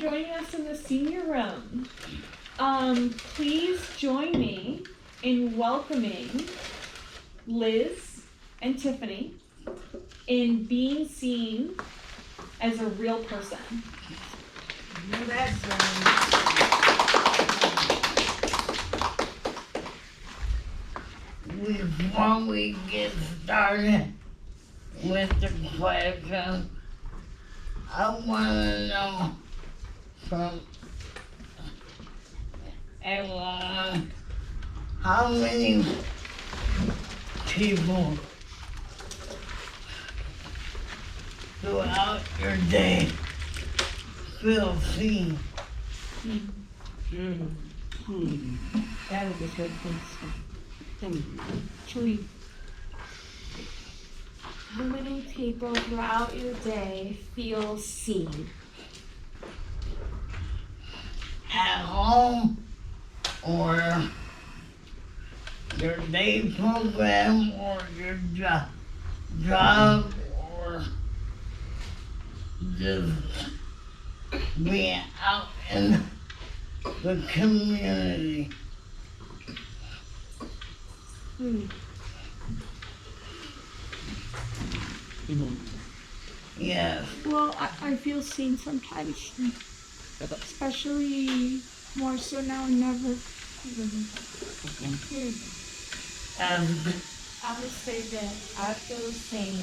joining us in the senior room. Please join me in welcoming Liz and Tiffany in being seen as a real person. That's Before we get started with the question, I want to know from everyone, how many people throughout your day feel seen? That is a good question. How many people throughout your day feel seen? At home, or your day program, or your job, or just being out in the community. Yes. Well, I feel seen sometimes, especially more so now and never. I would say that I feel the same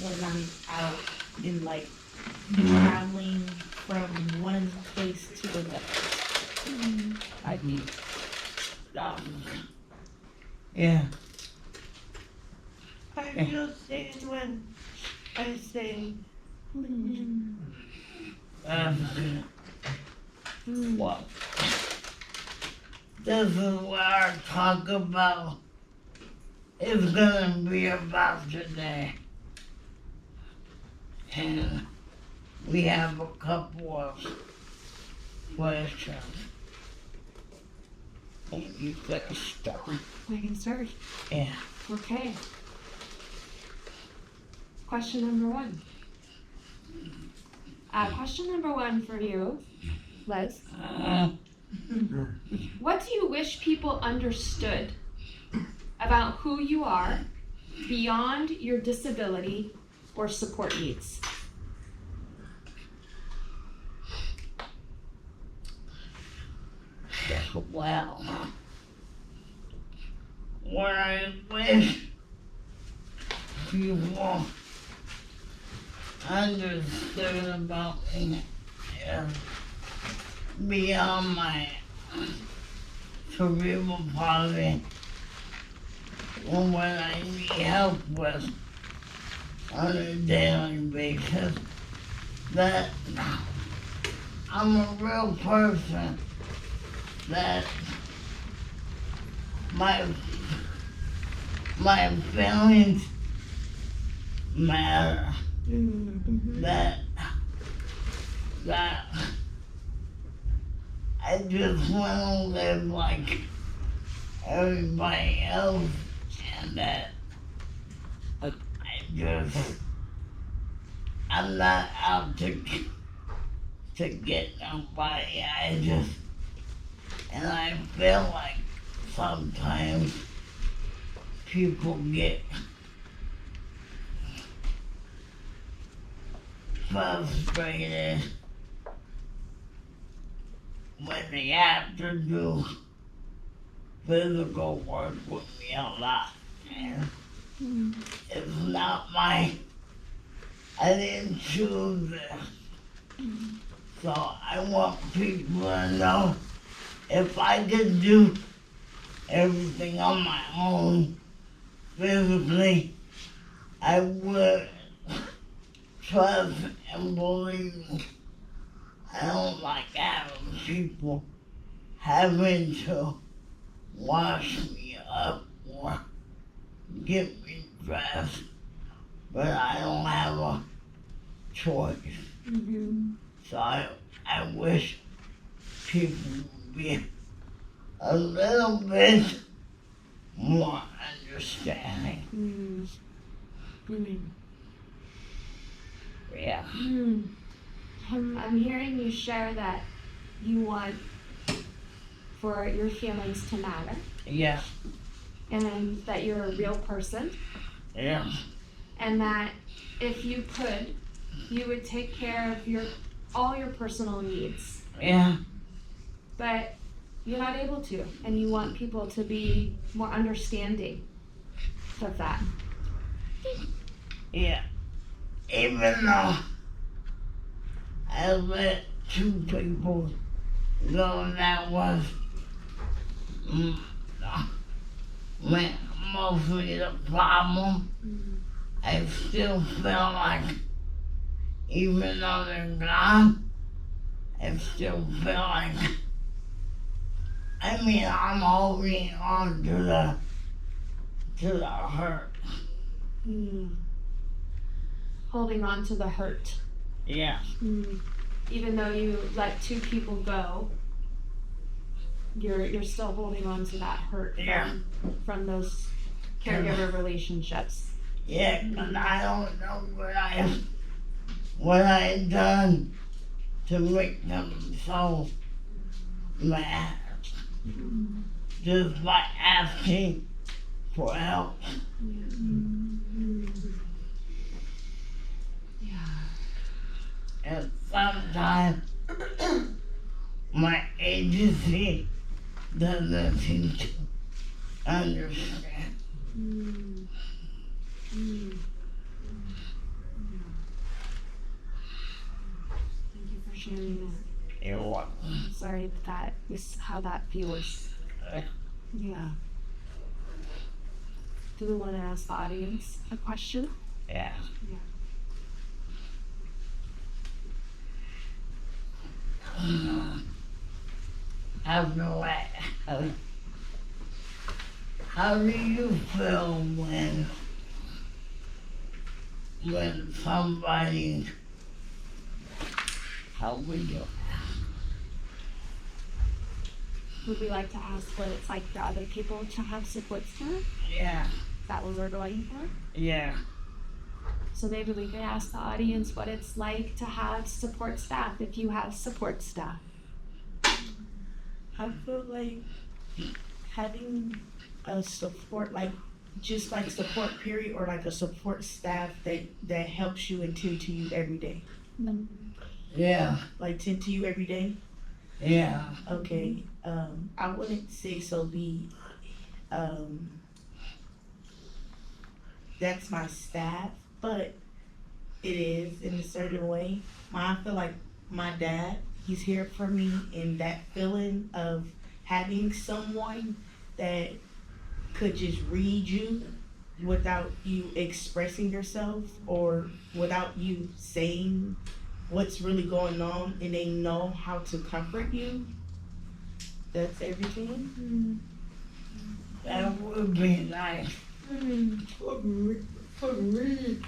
when I'm out in like traveling from one place to another. I mean, Yeah. I feel seen when I say, Well, this is what our talk about is gonna be about today. And we have a couple of questions. you got to start. I can start. Yeah. Okay. Question number one. Question number one for you, Les. What do you wish people understood about who you are beyond your disability or support needs? Well, what I wish people understood about me is beyond my cerebral palsy and what I need help with on a daily basis, that I'm a real person, that my feelings matter, that I just want to live like everybody else, and that I'm not out to get nobody. And I feel like sometimes people get frustrated when they have to do physical work with me a lot. And it's not I didn't choose this. So I want people to know if I could do everything on my own physically, I would trust and believe me. I don't like having people having to wash me up or get me dressed, but I don't have a choice. So I wish people would be a little bit more understanding. Yeah. I'm hearing you share that you want for your feelings to matter Yeah, and that you're a real person yeah, and that if you could, you would take care of all your personal needs. yeah, But you're not able to, and you want people to be more understanding of that. yeah. Even though I let 2 people go that was mostly the problem, I still feel like even though they're gone, I still feel like, I mean, I'm holding on to the hurt. Holding on to the hurt. Yeah, Even though you let 2 people go, you're still holding on to that hurt Yeah. from those caregiver relationships. yeah, 'cause I don't know what I done to make them so mad. Just by asking for help. And sometimes my agency doesn't seem to understand. Thank you for sharing that. You're welcome. I'm sorry that is how that feels. Yeah. Do we want to ask the audience a question? Yeah. How do you feel when somebody, how we do? Would we like to ask what it's like for other people to have support staff? Is Yeah, that what we're going for? yeah, So maybe we could ask the audience what it's like to have support staff if you have support staff. I feel like having a support, like just like support period, or like a support staff that helps you and tend to you every day. yeah, Like tend to you every day. yeah, Okay. I wouldn't say so. That's my staff, but it is in a certain way. I feel like my dad, he's here for me in that feeling of having someone that could just read you without you expressing yourself or without you saying what's really going on, and they know how to comfort you. That's everything. that would be nice. For me,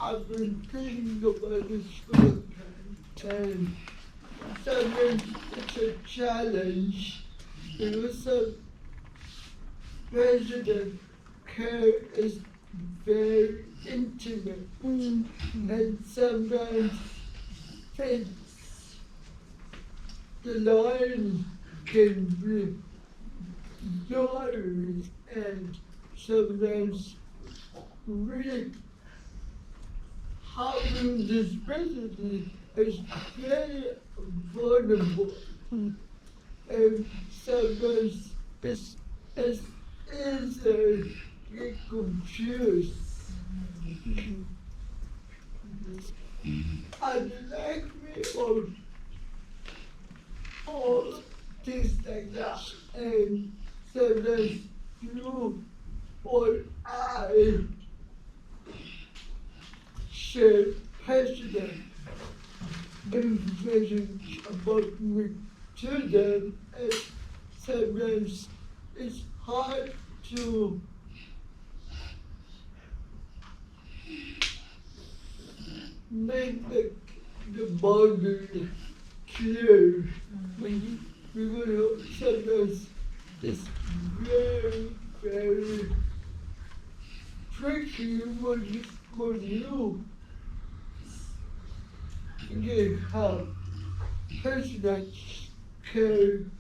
I've been thinking about this for a long time. Sometimes it's a challenge because resident care is very intimate, and sometimes the line can be blurry, and sometimes really having this resident is very vulnerable, and sometimes it's easy to get confused. I'd like me on all things like that, and sometimes you or I share personal information about me to them, and sometimes it's hard to make the boundary clear when you sometimes it's very tricky for you to get help. Patients can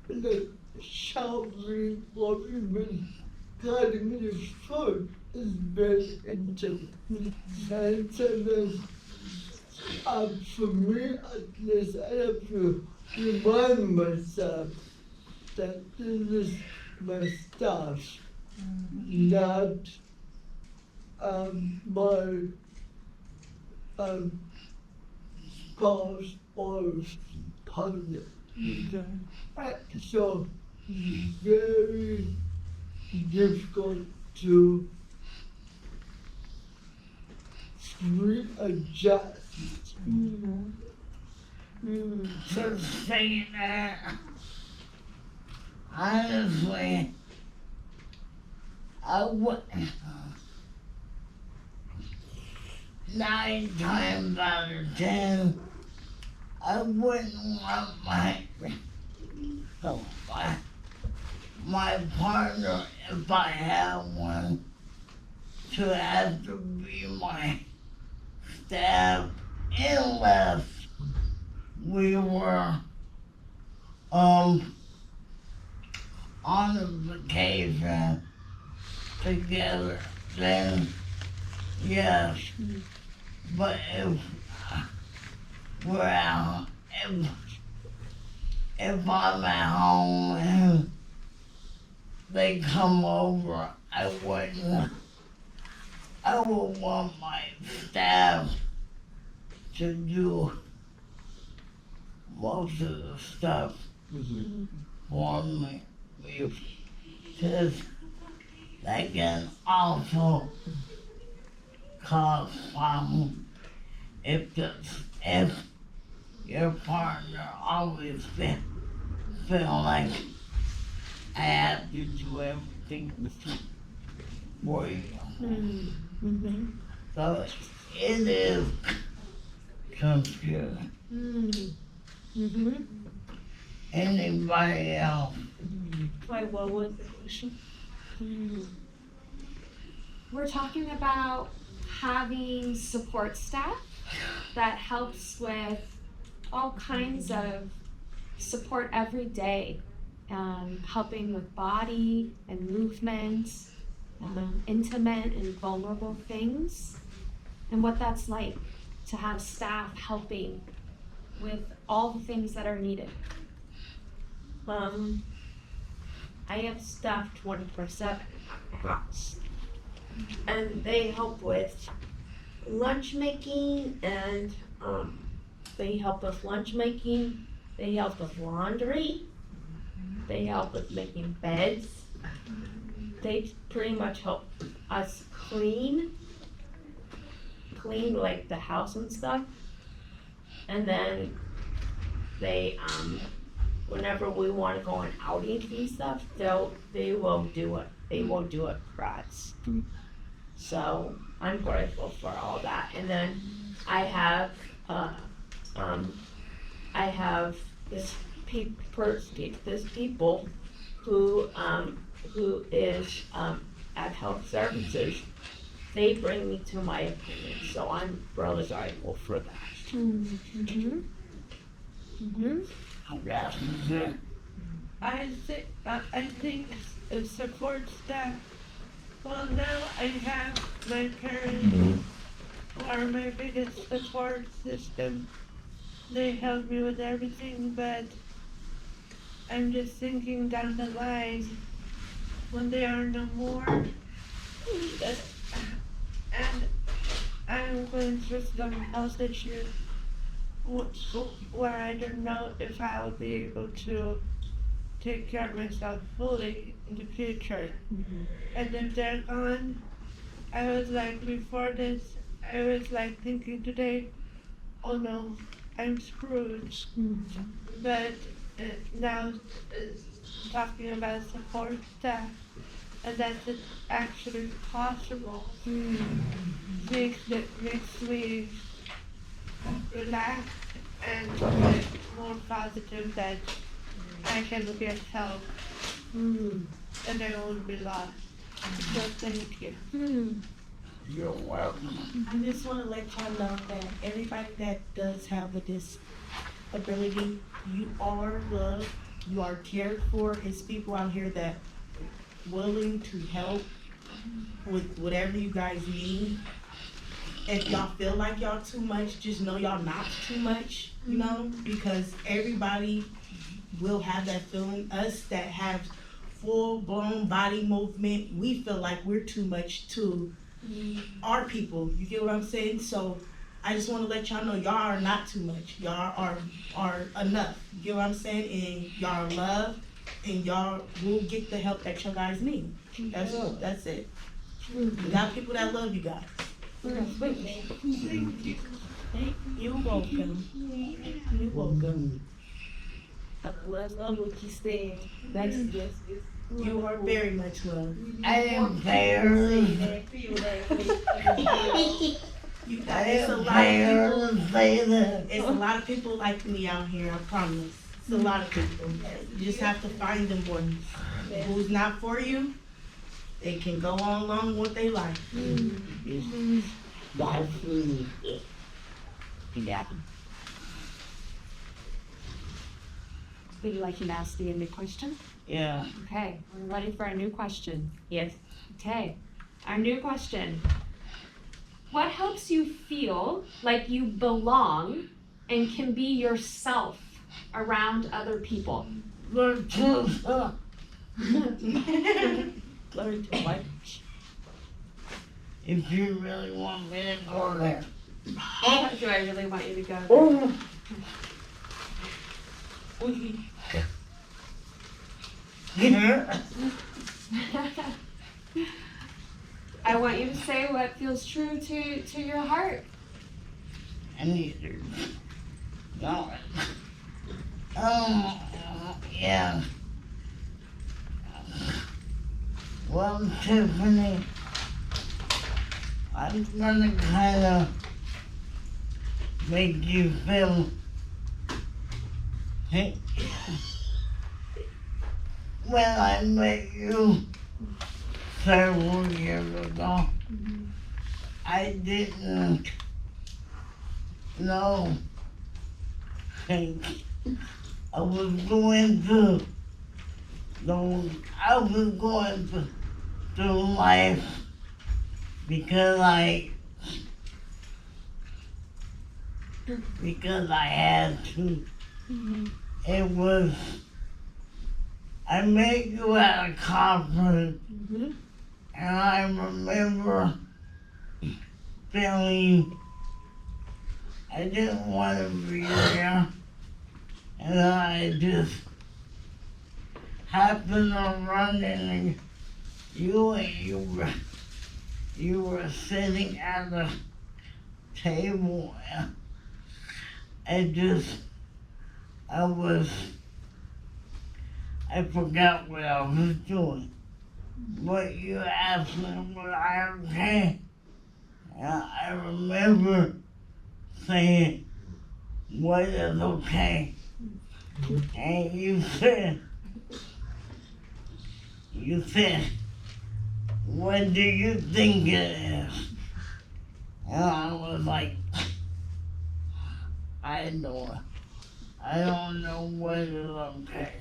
the showering or even cutting his foot is very intimate. And so for me, at least I have to remind myself that this is my stuff, not my spouse or partner. So it's very difficult to readjust. To say that, honestly, I would 9 times out of 10, I wouldn't want my partner, if I have one, to have to be my staff unless we were on a vacation together, then yes. But if we're out, if I'm at home and they come over, I would want my staff to do most of the stuff for me, because that can also cause problems if your partner always feel like I have to do everything for you. So it is confusing. Anybody else? Wait, what was the question? We're talking about having support staff that helps with all kinds of support every day, helping with body and movement, intimate and vulnerable things, and what that's like to have staff helping with all the things that are needed. I have staff 24/7, and they help with lunch making, and they help with lunch making. They help with laundry. They help with making beds. They pretty much help us clean like the house and stuff. And then they whenever we want to go on outings and stuff, they will do it. They will do it for us. So I'm grateful for all that. And then I have this people who is at Health Services. They bring me to my appointment, so I'm really grateful for that. I think support staff. Well, now I have my parents who are my biggest support system. They help me with everything, but I'm just thinking down the line when they are no more. And I'm going through some health issues where I don't know if I'll be able to take care of myself fully in the future. And if they're gone, I was like, before this, I was like thinking today, oh no, I'm screwed. But now talking about support staff, and that it's actually possible, makes me relax and more positive that I can get help and I won't be lost. So thank you. You're welcome. I just want to let y'all know that everybody that does have a disability, you are loved, you are cared for. It's people out here that willing to help with whatever you guys need. If y'all feel like y'all too much, just know y'all not too much, you know, because everybody will have that feeling. Us that have full-blown body movement, we feel like we're too much too. Our people, you get what I'm saying? So I just want to let y'all know y'all are not too much. Y'all are enough. You get what I'm saying? And y'all are loved, and y'all will get the help that you guys need. That's it. You got people that love you guys. You're welcome. You're welcome. Let's love what you said. Thanks, Justice. You are very much loved. I didn't pay her. You I got, it's a didn't lot pay of her people. to say that. It's a lot of people like me out here, I promise. It's a lot of people. You just have to find them ones. Who's not for you, they can go on along with their life. That's really it. Yeah. Would you like to ask the end question? Yeah. Okay, we're ready for our new question. Yes. Okay, our new question. What helps you feel like you belong and can be yourself around other people? The Tusa. Learn to like. If you really want me to go there. Do I really want you to go? Oh. I want you to say what feels true to your heart. I need to know it. Yeah. Well, Tiffany, I'm gonna kind of make you feel. Hey, when I met you several years ago, I didn't know. I was going through life because I had to. It was, I met you at a conference, and I remember feeling I didn't want to be there, and I just happened to run into you, and you were sitting at the table, and I forgot what I was doing, but you asked me was I okay, and I remember saying, what is okay? And you said, what do you think it is? And I was like, I don't know what is okay.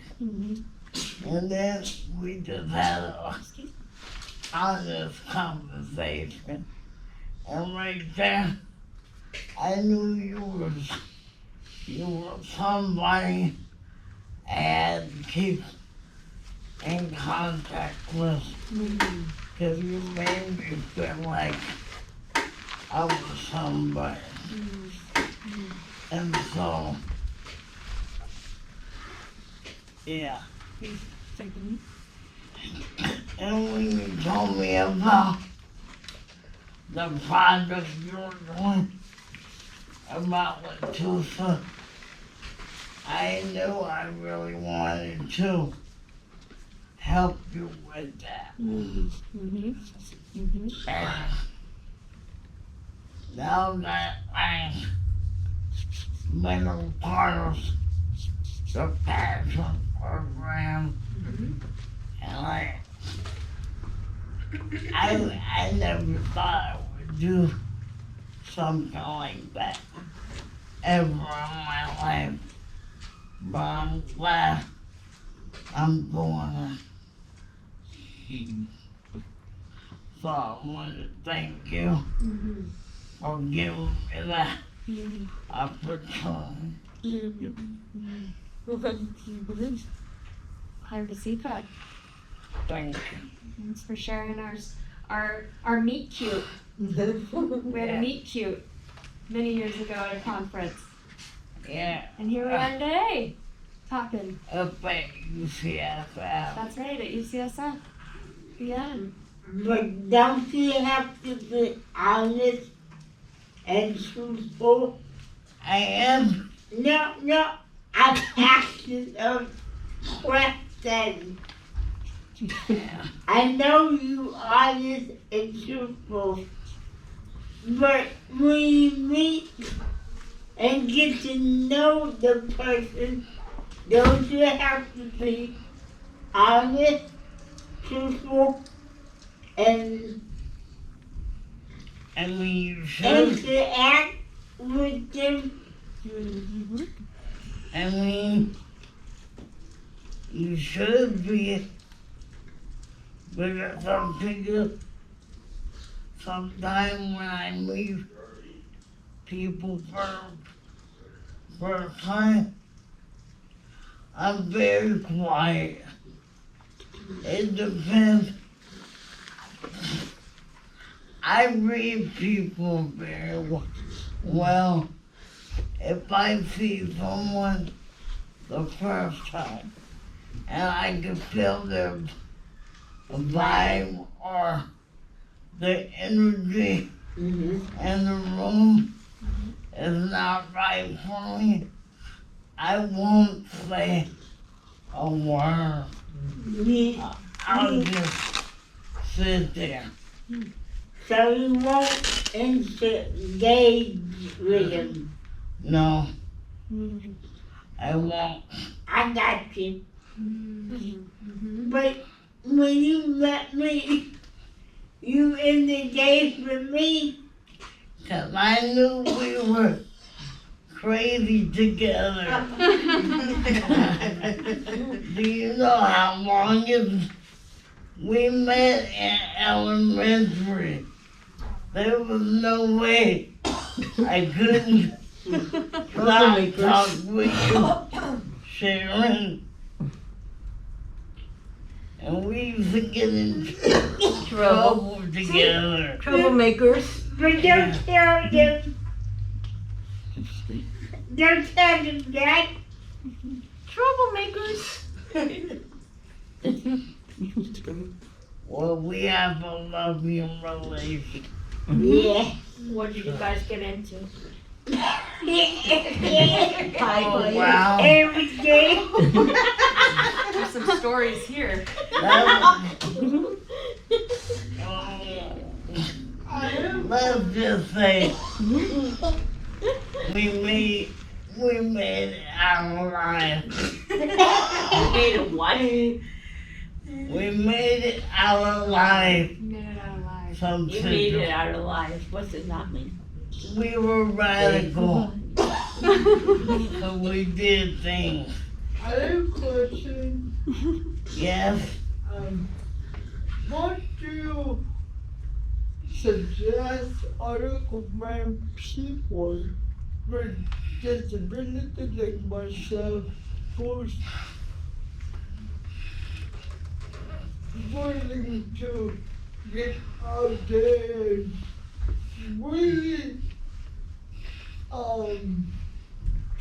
And then we just had a honest conversation. And right there, I knew you were somebody I had to keep in contact with. Because you made me feel like I was somebody. And so, yeah. And when you told me about the project you're doing, about with Tusa, I knew I really wanted to help you with that. And now that I've been a part of the passion program, and I never thought I would do something like that ever in my life. But I'm glad I'm doing it. So I want to thank you for giving me that opportunity. Glad to see that. Thank you. Thanks for sharing our meet cute. We had a meet cute many years ago at a conference. Yeah, And here we are today, talking. up at UCSF. That's right, at UCSF. Yeah. But don't you have to be honest and truthful? I am. No, I'm asking a question. I know you honest and truthful, but when you meet and get to know the person, don't you have to be honest, truthful, and interact with them? I mean, you should be, but some people, sometimes when I meet people for a time, I'm very quiet. It depends. I read people very well. If I see someone the first time and I can feel their vibe or the energy in the room is not right for me, I won't say a word. I'll just sit there. So you won't engage with him? No. I won't. I got you. But when you met me, you engaged with me. 'Cause I knew we were crazy together. Do you know how long we met in elementary? There was no way I couldn't not talk with you, Sharon. And we used to get in trouble together. Troublemakers. But don't tell them. Don't tell them that. Troublemakers. Well, we have a loving relationship. Yeah. What did you guys get into? Oh, wow. Every day. There's some stories here. Let's just say we made it out alive. You made a what? We made it out alive. You made it out alive. Some You made it out alive. What does that mean? We were radical. So we did things. I have a question. Yes. What do you suggest other command people with disability like myself who's willing to get out there and really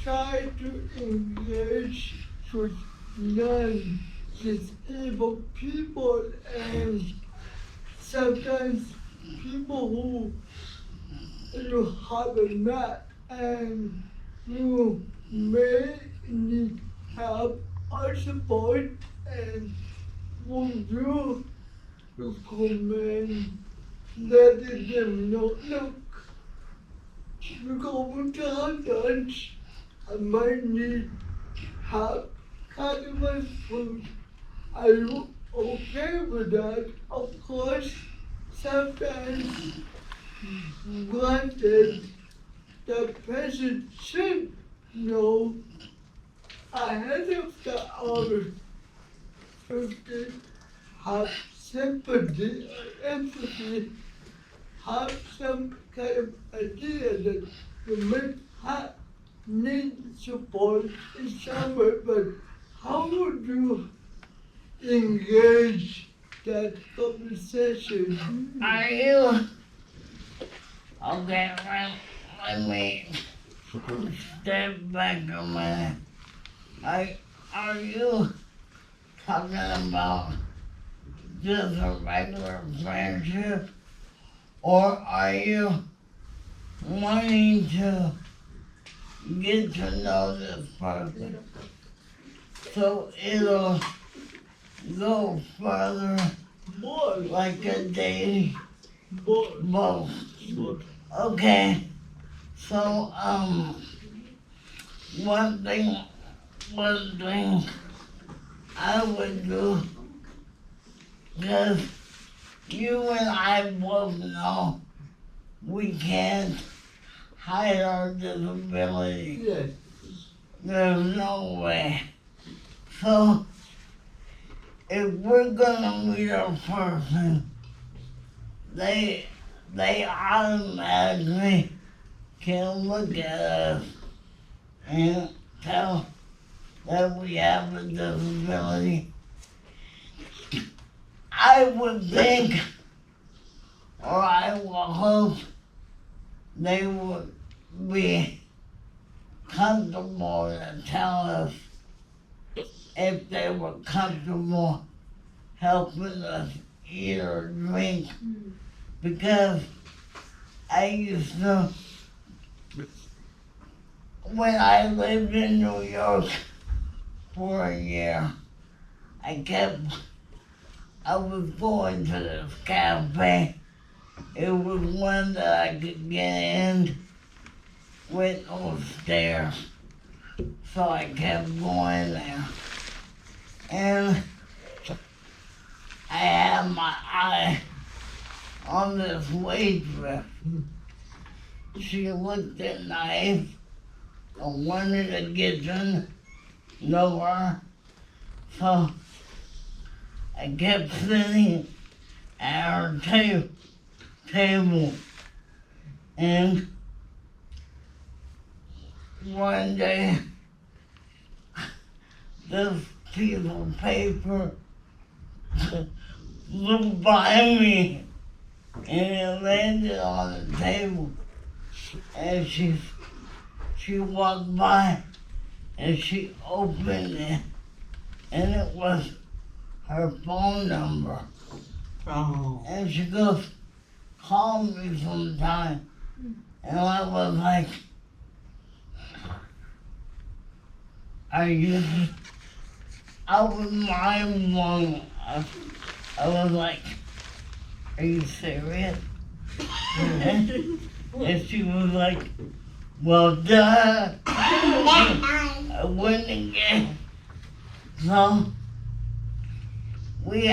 try to engage with non-disabled people and sometimes people who you haven't met and you may need help or support, and would you recommend letting them know, look, we're going to have lunch, I might need help cutting my food. Are you okay with that. Of course, sometimes granted the person should know ahead of the other person, have sympathy or empathy, have some kind of idea that you may need support in some way, but how would you engage that conversation? Are you okay? Let me step back a minute. Are you talking about just a regular friendship, or are you wanting to get to know this person so it'll go further, More, like a dating? more, Both. more. Okay. So one thing I would do, because you and I both know we can't hide our disability. Yes. There's no way. So if we're gonna meet a person, they automatically can look at us and tell that we have a disability. I would think, or I will hope, they would be comfortable to tell us if they were comfortable helping us eat or drink. Because I used to, when I lived in New York for a year, I was going to this cafe. It was one that I could get in with no stairs. So I kept going there. And I had my eye on this waitress. She looked at knife and wanted to get in nowhere. So I kept sitting at her table. And one day, this piece of paper flew by me and it landed on the table. And she walked by and she opened it, and it was her phone number. Oh. And she goes, call me sometime. And I was like, I was mind blown. I was like, are you serious? And she was like, well, duh. I wouldn't again. So we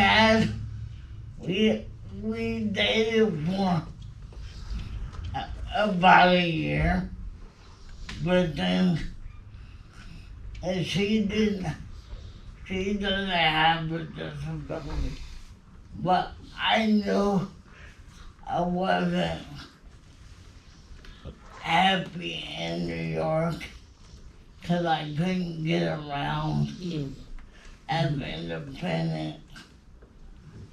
dated for about a year, but then and she doesn't have a disability. But I knew I wasn't happy in New York because I couldn't get around as independent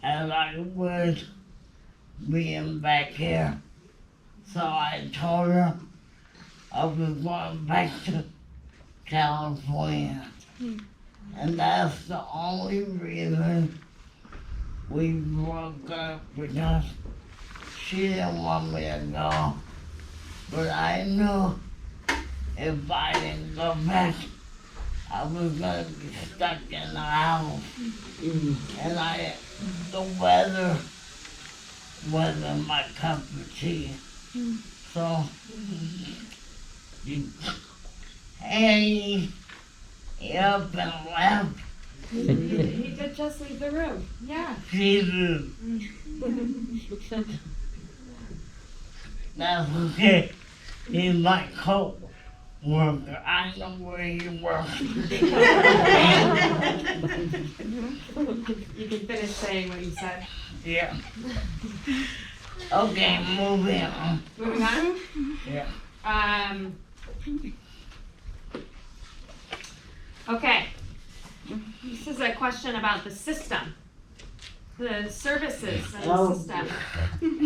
as I would being back here. So I told her I was going back to California. And that's the only reason we broke up, because she didn't want me to go. But I knew if I didn't go back, I was gonna be stuck in the house. And the weather wasn't my cup of tea. So, he up and left, He did just leave the room. Yeah. Jesus. That's okay. He's my co-worker. I know where he works. You can finish saying what you said. Yeah. Okay, moving on. Moving on. Yeah. Okay. This is a question about the system, the services and the system.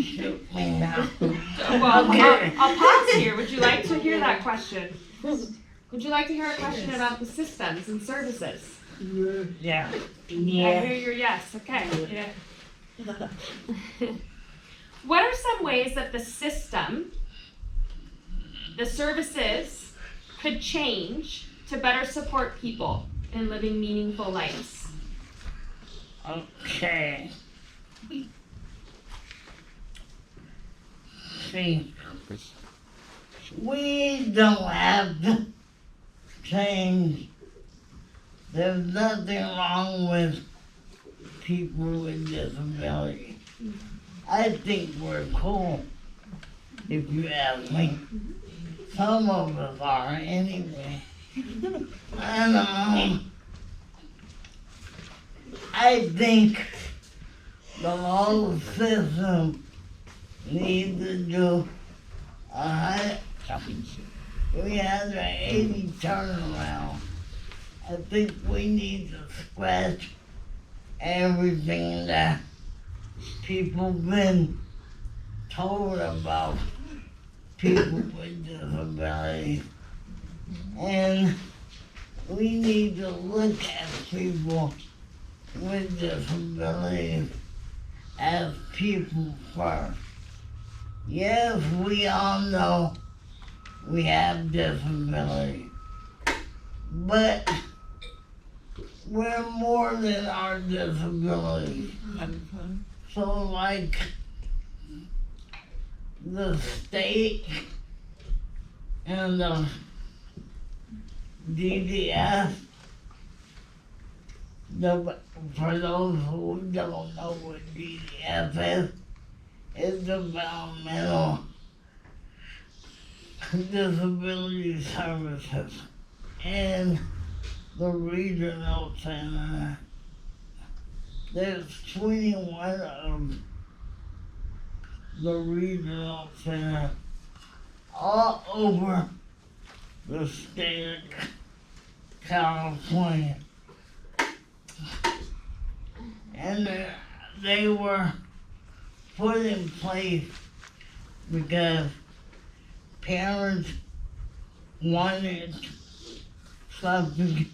Shoot me now. Well, Okay. I'll pause here. Would you like to hear that question? Would you like to hear a question about the systems and services? Yeah. I hear your yes. Okay. Yeah. What are some ways that the system, the services, could change to better support people in living meaningful lives? Okay. See, we don't have to change. There's nothing wrong with people with disabilities. I think we're cool, if you ask me. Some of us are anyway. And I think the whole system needs to do we had an 80 turnaround. I think we need to scratch everything that people been told about people with disabilities. And we need to look at people with disabilities as people first. Yes, we all know we have disabilities, but we're more than our disabilities. So like the state and the DDS, for those who don't know what DDS is developmental disability services, and the regional center. There's 21 of the regional center all over the state of California. And they were put in place because parents wanted something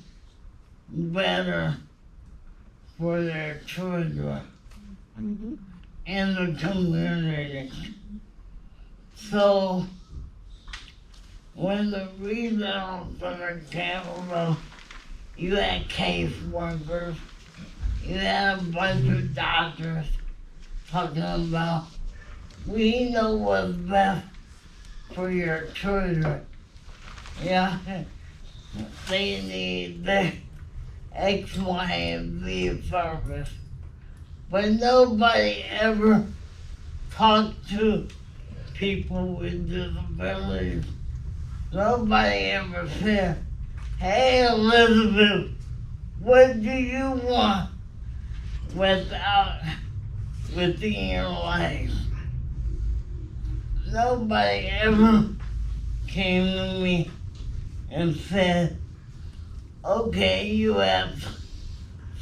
better for their children in the community. So when the regional center came around, you had case workers, you had a bunch of doctors talking about, we know what's best for your children. Yeah, they need the X, Y, and Z service. But nobody ever talked to people with disabilities. Nobody ever said, hey Elizabeth, what do you want within your life? Nobody ever came to me and said, okay, you have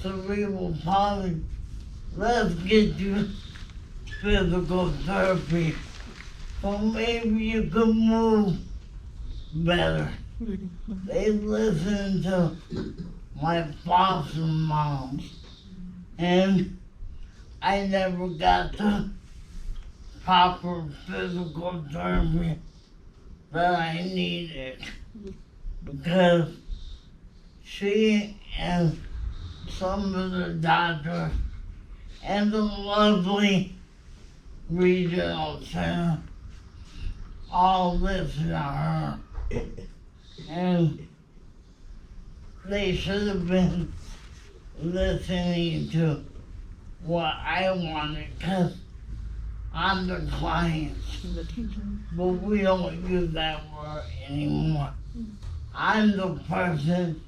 cerebral palsy, let's get you physical therapy so maybe you can move better. They listened to my foster moms, and I never got the proper physical therapy that I needed because she and some of the doctors and the lovely regional center all listened to her. And they should have been listening to what I wanted, because I'm the client. But we don't use that word anymore. I'm the person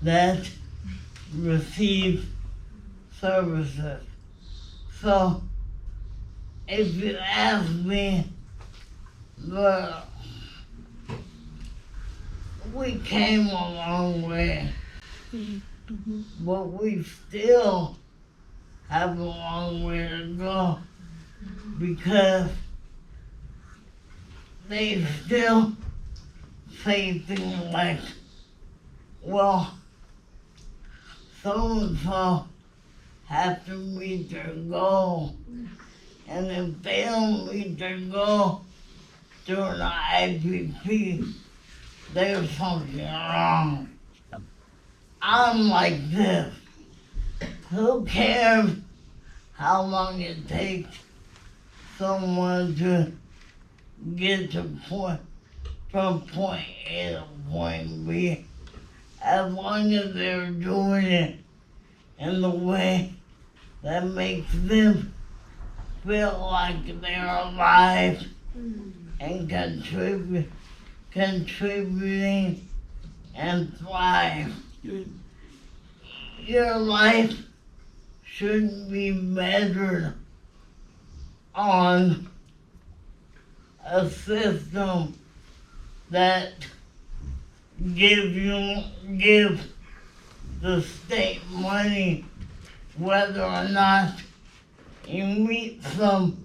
that receives services. So, if you ask me, we came a long way, but we still have a long way to go because they still say things like, well, so-and-so has to meet their goal, and if they don't meet their goal during the IPP, there's something wrong. I'm like this. Who cares how long it takes someone to get to from point A to point B, as long as they're doing it in the way that makes them feel like they're alive and contributing and thrive. Your life shouldn't be measured on a system that gives the state money whether or not you meet some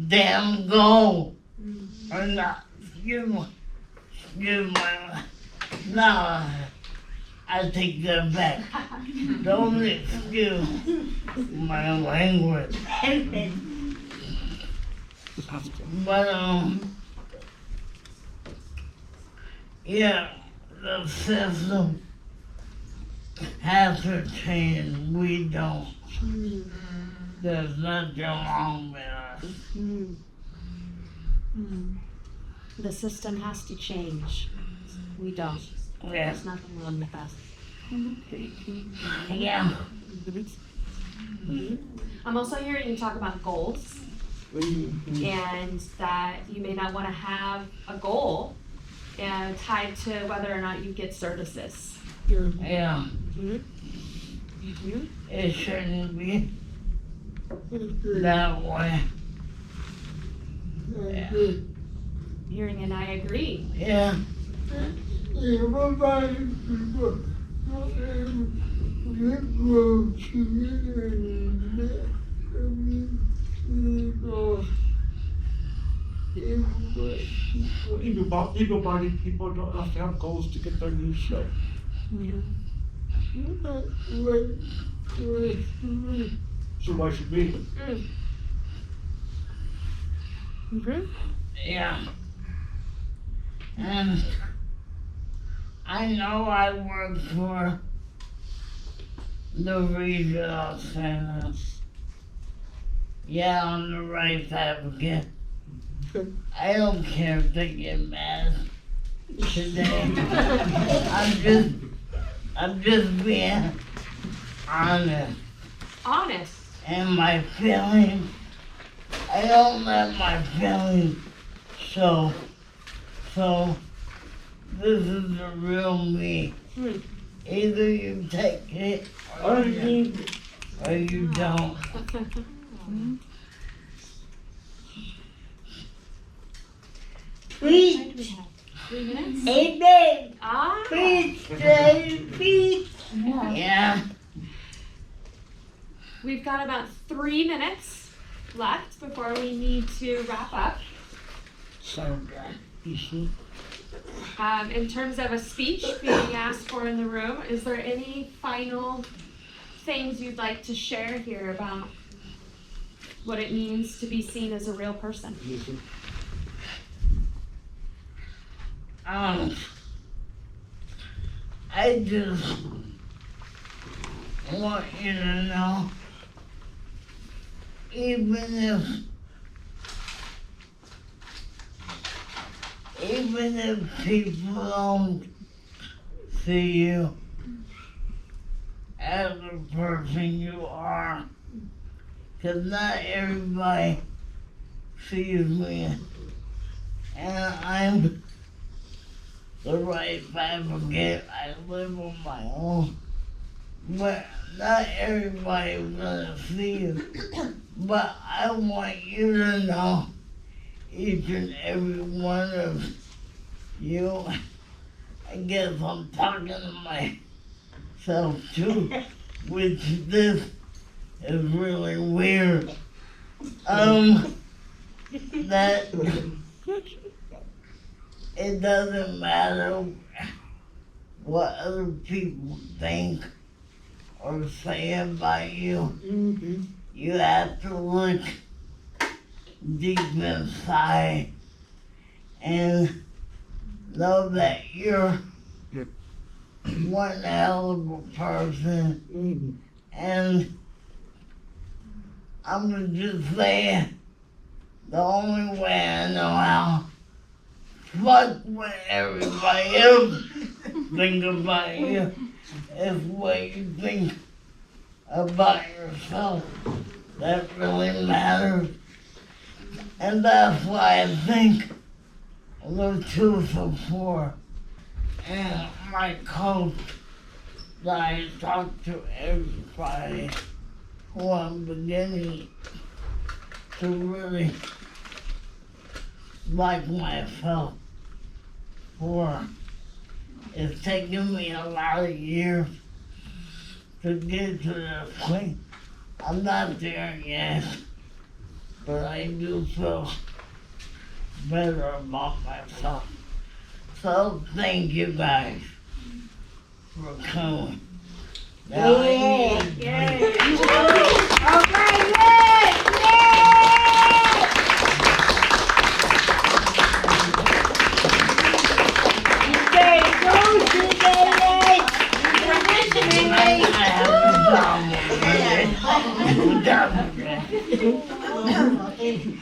damn goal or not. Excuse my, no, I take that back. Don't excuse my language. But, yeah, the system has to change. We don't. There's nothing wrong with us. The system has to change. We don't. Yeah. There's nothing wrong with us. Yeah. I'm also hearing you talk about goals and that you may not want to have a goal tied to whether or not you get services. Yeah. It shouldn't be that way. Yeah. Hearing and I agree. Yeah. Able-bodied people don't have to have goals to get their needs met. So why should we? Yeah. And I know I work for the regional center. Yeah, I'm the rights advocate. I don't care if they get mad today. I'm just being honest. Honest. And my feelings, I don't let my feelings show. So, this is the real me. Either you take it or you don't. Preach. 3 minutes? Amen. Ah. Preach, Daddy, preach. Yeah. We've got about 3 minutes left before we need to wrap up. So good. In terms of a speech being asked for in the room, is there any final things you'd like to share here about what it means to be seen as a real person? I just want you to know, even if people don't see you, as the person you are. Cause not everybody sees me, and I'm the right advocate. I live on my own, but not everybody's gonna see it. But I want you to know, each and every one of you, I guess I'm talking to myself too, which this is really weird. That it doesn't matter what other people think or say about you. You have to look deep inside and know that you're one hell of a person. And I'm gonna just say, the only way I know how, fuck what everybody else think about you, is what you think about yourself. That really matters. And that's why I think the Tusa for and my coach, that I talk to everybody who I'm beginning to really like myself for. It's taken me a lot of years to get to this point. I'm not there yet, but I do feel better about myself. So thank you guys for coming. Now I need I have a problem with it.